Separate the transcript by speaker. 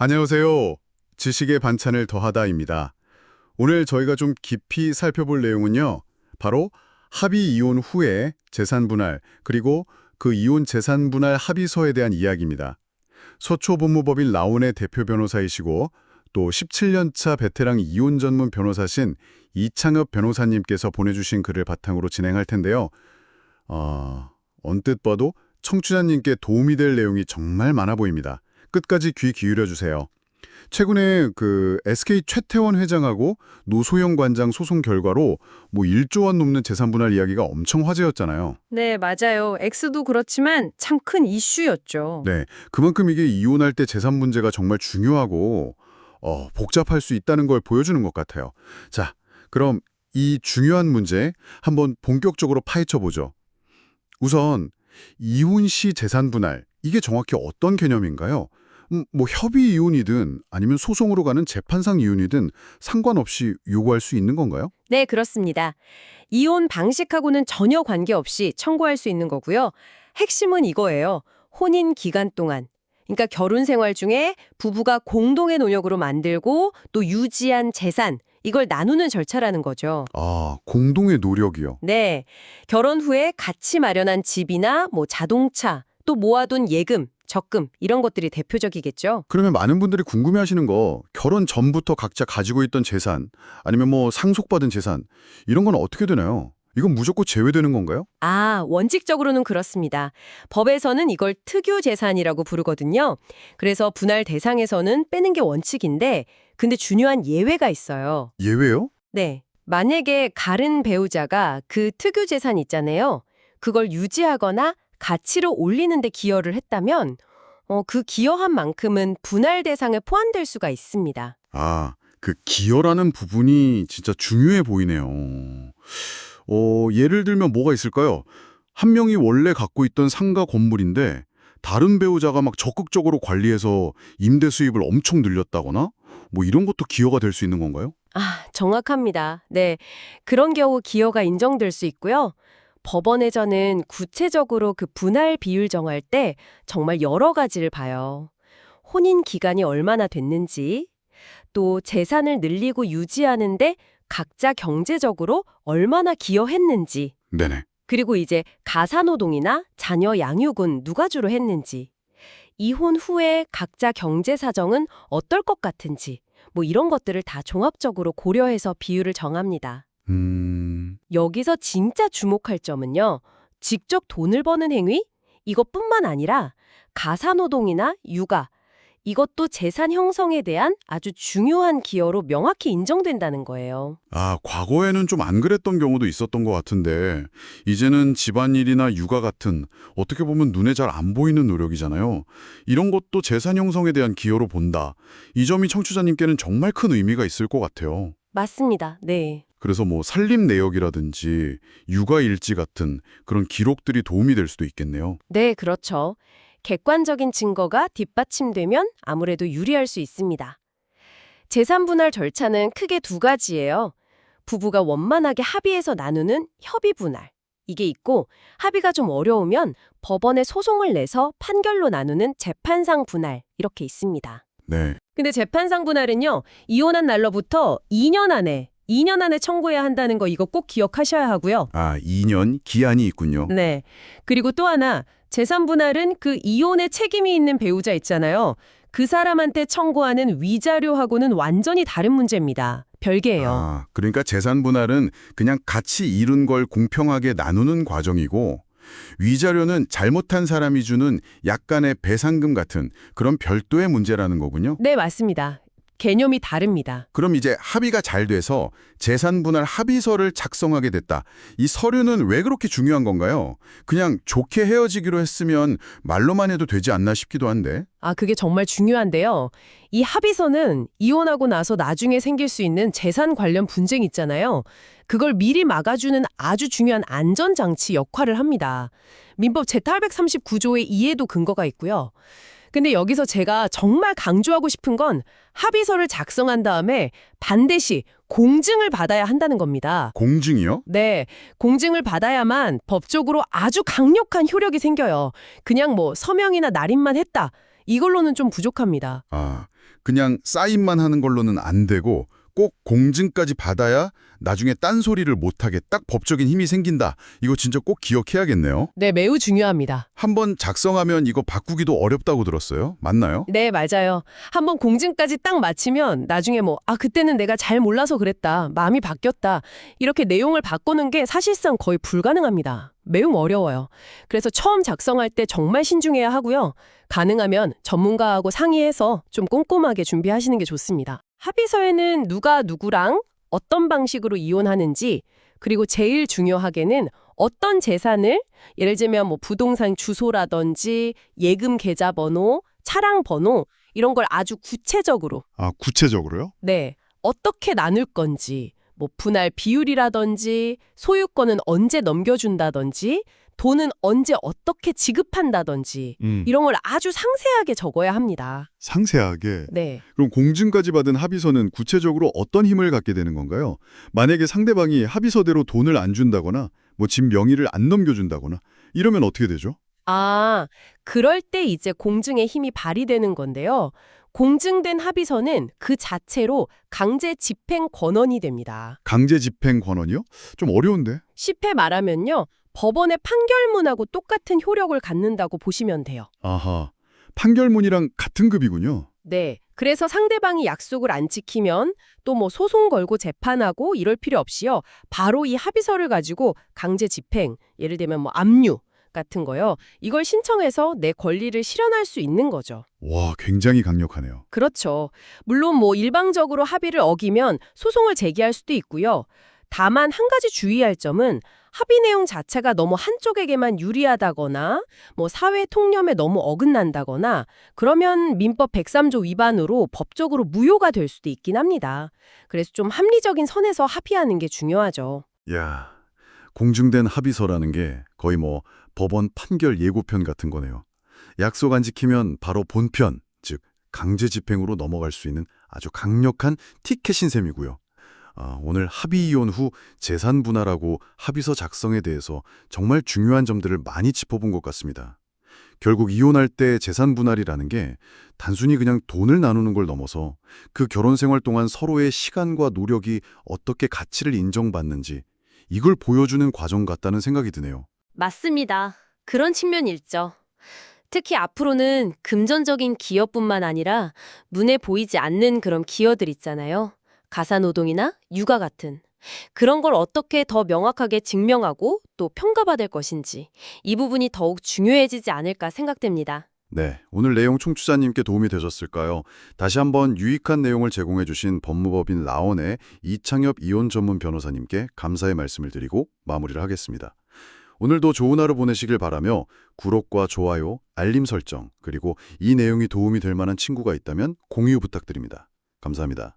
Speaker 1: 안녕하세요. 지식의 반찬을 더하다입니다. 오늘 저희가 좀 깊이 살펴볼 내용은요. 바로 합의 이혼 후에 재산 분할, 그리고 그 이혼 재산 분할 합의서에 대한 이야기입니다. 서초법무법인 라온의 대표 변호사이시고 또 17년차 베테랑 이혼 전문 변호사신 이창엽 변호사님께서 보내주신 글을 바탕으로 진행할 텐데요. 언뜻 봐도 청취자님께 도움이 될 내용이 정말 많아 보입니다. 끝까지 귀 기울여 주세요. 최근에 SK 최태원 회장하고 노소영 관장 소송 결과로 1조 원 넘는 재산 분할 이야기가 엄청 화제였잖아요.
Speaker 2: 네, 맞아요. 액수도 그렇지만 참 큰 이슈였죠.
Speaker 1: 네, 그만큼 이게 이혼할 때 재산 문제가 정말 중요하고 복잡할 수 있다는 걸 보여주는 것 같아요. 자, 그럼 이 중요한 문제 한번 본격적으로 파헤쳐 보죠. 우선 이혼 시 재산 분할, 이게 정확히 어떤 개념인가요? 협의 이혼이든 아니면 소송으로 가는 재판상 이혼이든 상관없이 요구할 수 있는 건가요?
Speaker 2: 네, 그렇습니다. 이혼 방식하고는 전혀 관계없이 청구할 수 있는 거고요. 핵심은 이거예요. 혼인 기간 동안. 그러니까 결혼 생활 중에 부부가 공동의 노력으로 만들고 또 유지한 재산, 이걸 나누는 절차라는 거죠.
Speaker 1: 아, 공동의 노력이요.
Speaker 2: 네, 결혼 후에 같이 마련한 집이나 자동차, 또 모아둔 예금, 적금 이런 것들이 대표적이겠죠.
Speaker 1: 그러면 많은 분들이 궁금해하시는 거, 결혼 전부터 각자 가지고 있던 재산, 아니면 상속받은 재산, 이런 건 어떻게 되나요? 이건 무조건 제외되는 건가요?
Speaker 2: 아, 원칙적으로는 그렇습니다. 법에서는 이걸 특유 재산이라고 부르거든요. 그래서 분할 대상에서는 빼는 게 원칙인데, 근데 중요한 예외가 있어요.
Speaker 1: 예외요?
Speaker 2: 네. 만약에 가른 배우자가 그 특유 재산 있잖아요. 그걸 유지하거나 가치로 올리는 데 기여를 했다면, 그 기여한 만큼은 분할 대상에 포함될 수가 있습니다.
Speaker 1: 아, 그 기여라는 부분이 진짜 중요해 보이네요. 예를 들면 뭐가 있을까요? 한 명이 원래 갖고 있던 상가 건물인데 다른 배우자가 막 적극적으로 관리해서 임대 수입을 엄청 늘렸다거나 이런 것도 기여가 될 수 있는 건가요?
Speaker 2: 아, 정확합니다. 네. 그런 경우 기여가 인정될 수 있고요. 법원에서는 구체적으로 그 분할 비율 정할 때 정말 여러 가지를 봐요. 혼인 기간이 얼마나 됐는지, 또 재산을 늘리고 유지하는데 각자 경제적으로 얼마나 기여했는지,
Speaker 1: 네네.
Speaker 2: 그리고 이제 가사노동이나 자녀 양육은 누가 주로 했는지, 이혼 후에 각자 경제 사정은 어떨 것 같은지, 이런 것들을 다 종합적으로 고려해서 비율을 정합니다. 여기서 진짜 주목할 점은요. 직접 돈을 버는 행위? 이것뿐만 아니라 가사노동이나 육아, 이것도 재산 형성에 대한 아주 중요한 기여로 명확히 인정된다는 거예요.
Speaker 1: 아, 과거에는 좀 안 그랬던 경우도 있었던 것 같은데 이제는 집안일이나 육아 같은 어떻게 보면 눈에 잘 안 보이는 노력이잖아요. 이런 것도 재산 형성에 대한 기여로 본다. 이 점이 청취자님께는 정말 큰 의미가 있을 것 같아요.
Speaker 2: 맞습니다. 네.
Speaker 1: 그래서 살림 내역이라든지 육아 일지 같은 그런 기록들이 도움이 될 수도 있겠네요.
Speaker 2: 네, 그렇죠. 객관적인 증거가 뒷받침되면 아무래도 유리할 수 있습니다. 재산 분할 절차는 크게 두 가지예요. 부부가 원만하게 합의해서 나누는 협의 분할. 이게 있고 합의가 좀 어려우면 법원에 소송을 내서 판결로 나누는 재판상 분할. 이렇게 있습니다.
Speaker 1: 네.
Speaker 2: 근데 재판상 분할은요. 이혼한 날로부터 2년 안에 청구해야 한다는 거 이거 꼭 기억하셔야 하고요.
Speaker 1: 아, 2년 기한이 있군요.
Speaker 2: 네. 그리고 또 하나, 재산 분할은 그 이혼에 책임이 있는 배우자 있잖아요. 그 사람한테 청구하는 위자료하고는 완전히 다른 문제입니다. 별개예요.
Speaker 1: 아, 그러니까 재산 분할은 그냥 같이 이룬 걸 공평하게 나누는 과정이고 위자료는 잘못한 사람이 주는 약간의 배상금 같은 그런 별도의 문제라는 거군요.
Speaker 2: 네, 맞습니다. 개념이 다릅니다.
Speaker 1: 그럼 이제 합의가 잘 돼서 재산 분할 합의서를 작성하게 됐다. 이 서류는 왜 그렇게 중요한 건가요? 그냥 좋게 헤어지기로 했으면 말로만 해도 되지 않나 싶기도 한데.
Speaker 2: 아, 그게 정말 중요한데요. 이 합의서는 이혼하고 나서 나중에 생길 수 있는 재산 관련 분쟁 있잖아요. 그걸 미리 막아주는 아주 중요한 안전장치 역할을 합니다. 민법 제839조의 이해도 근거가 있고요. 근데 여기서 제가 정말 강조하고 싶은 건 합의서를 작성한 다음에 반드시 공증을 받아야 한다는 겁니다.
Speaker 1: 공증이요?
Speaker 2: 네, 공증을 받아야만 법적으로 아주 강력한 효력이 생겨요. 그냥 서명이나 날인만 했다. 이걸로는 좀 부족합니다.
Speaker 1: 아,
Speaker 3: 그냥 사인만 하는 걸로는 안 되고 꼭 공증까지 받아야 나중에 딴소리를 못하게 딱 법적인 힘이 생긴다. 이거 진짜 꼭 기억해야겠네요.
Speaker 2: 네, 매우 중요합니다.
Speaker 3: 한번 작성하면 이거 바꾸기도 어렵다고 들었어요. 맞나요?
Speaker 2: 네, 맞아요. 한번 공증까지 딱 마치면 나중에 그때는 내가 잘 몰라서 그랬다. 마음이 바뀌었다. 이렇게 내용을 바꾸는 게 사실상 거의 불가능합니다. 매우 어려워요. 그래서 처음 작성할 때 정말 신중해야 하고요. 가능하면 전문가하고 상의해서 좀 꼼꼼하게 준비하시는 게 좋습니다. 합의서에는 누가 누구랑 어떤 방식으로 이혼하는지, 그리고 제일 중요하게는 어떤 재산을, 예를 들면 부동산 주소라든지 예금 계좌 번호, 차량 번호 이런 걸 아주 구체적으로,
Speaker 3: 아, 구체적으로요?
Speaker 2: 네, 어떻게 나눌 건지, 분할 비율이라든지 소유권은 언제 넘겨준다든지 돈은 언제 어떻게 지급한다든지 이런 걸 아주 상세하게 적어야 합니다.
Speaker 3: 상세하게.
Speaker 2: 네.
Speaker 3: 그럼 공증까지 받은 합의서는 구체적으로 어떤 힘을 갖게 되는 건가요? 만약에 상대방이 합의서대로 돈을 안 준다거나 집 명의를 안 넘겨준다거나 이러면 어떻게 되죠?
Speaker 2: 그럴 때 이제 공증의 힘이 발휘되는 건데요. 공증된 합의서는 그 자체로 강제 집행 권한이 됩니다.
Speaker 3: 강제 집행 권한이요? 좀 어려운데.
Speaker 2: 쉽게 말하면요. 법원의 판결문하고 똑같은 효력을 갖는다고 보시면 돼요.
Speaker 3: 아하, 판결문이랑 같은 급이군요.
Speaker 2: 네. 그래서 상대방이 약속을 안 지키면 또 소송 걸고 재판하고 이럴 필요 없이요. 바로 이 합의서를 가지고 강제 집행, 예를 들면 압류 같은 거요. 이걸 신청해서 내 권리를 실현할 수 있는 거죠.
Speaker 3: 와, 굉장히 강력하네요.
Speaker 2: 그렇죠. 물론 일방적으로 합의를 어기면 소송을 제기할 수도 있고요. 다만 한 가지 주의할 점은 합의 내용 자체가 너무 한쪽에게만 유리하다거나 사회 통념에 너무 어긋난다거나 그러면 민법 103조 위반으로 법적으로 무효가 될 수도 있긴 합니다. 그래서 좀 합리적인 선에서 합의하는 게 중요하죠.
Speaker 1: 야, 공증된 합의서라는 게 거의 법원 판결 예고편 같은 거네요. 약속 안 지키면 바로 본편, 즉 강제 집행으로 넘어갈 수 있는 아주 강력한 티켓인 셈이고요. 오늘 합의 이혼 후 재산 분할하고 합의서 작성에 대해서 정말 중요한 점들을 많이 짚어본 것 같습니다. 결국 이혼할 때 재산 분할이라는 게 단순히 그냥 돈을 나누는 걸 넘어서 그 결혼 생활 동안 서로의 시간과 노력이 어떻게 가치를 인정받는지 이걸 보여주는 과정 같다는 생각이 드네요.
Speaker 4: 맞습니다. 그런 측면이 있죠. 특히 앞으로는 금전적인 기여뿐만 아니라 눈에 보이지 않는 그런 기여들 있잖아요. 가사노동이나 육아 같은. 그런 걸 어떻게 더 명확하게 증명하고 또 평가받을 것인지 이 부분이 더욱 중요해지지 않을까 생각됩니다.
Speaker 1: 네, 오늘 내용 청취자님께 도움이 되셨을까요? 다시 한번 유익한 내용을 제공해 주신 법무법인 라온의 이창엽 이혼 전문 변호사님께 감사의 말씀을 드리고 마무리를 하겠습니다. 오늘도 좋은 하루 보내시길 바라며 구독과 좋아요, 알림 설정, 그리고 이 내용이 도움이 될 만한 친구가 있다면 공유 부탁드립니다. 감사합니다.